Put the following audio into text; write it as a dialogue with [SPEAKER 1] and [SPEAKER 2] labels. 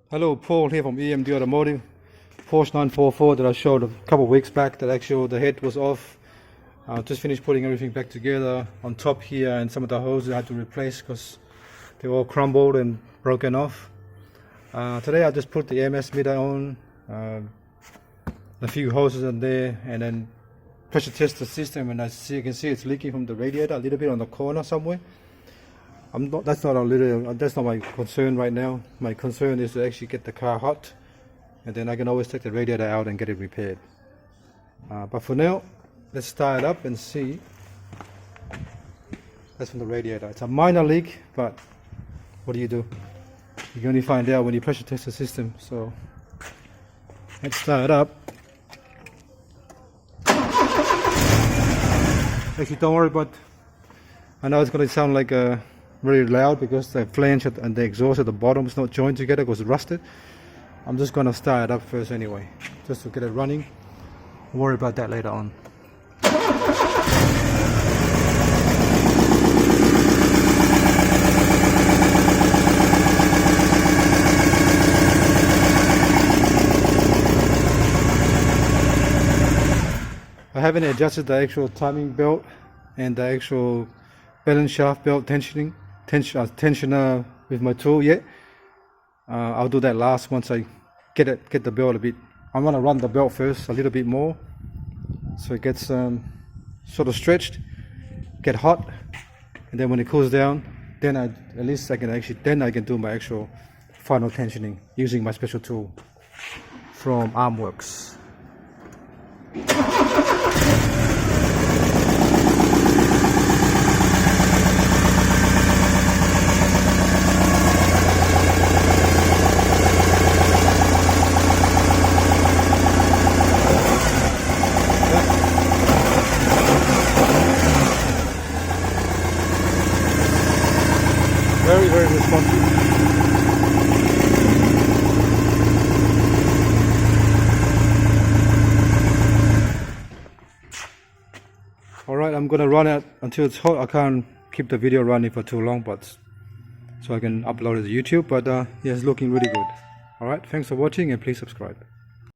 [SPEAKER 1] Hello, Paul here from EMD Automotive. Porsche 944 that I showed a couple of weeks back that actually the head was off. Just finished putting everything back together on top here, and some of the hoses I had to replace because they were all crumbled and broken off. Today I just put the MS meter on, a few hoses in there, and then pressure test the system, and you can see it's leaking from the radiator a little bit on the corner somewhere. That's not my concern right now. My concern is to actually get the car hot, and then I can always take the radiator out and get it repaired. But for now, let's start it up and see. That's from the radiator. It's a minor leak, but what do? You can only find out when you pressure test the system. So let's start it up. Actually, don't worry, but I know it's going to sound like very loud because the flange and the exhaust at the bottom is not joined together because it's rusted. I'm just going to start it up first anyway, just to get it running. I'll worry about that later on. I haven't adjusted the actual timing belt and the actual balance shaft belt tensioner with my tool yet. I'll do that last once I get the belt a bit. I'm gonna run the belt first a little bit more so it gets sort of stretched, get hot, and then when it cools down, then I can do my actual final tensioning using my special tool from Armworks. Very responsive. Alright, I'm gonna run it until it's hot. I can't keep the video running for too long, but so I can upload it to YouTube, but yeah, it's looking really good. Alright, thanks for watching and please subscribe.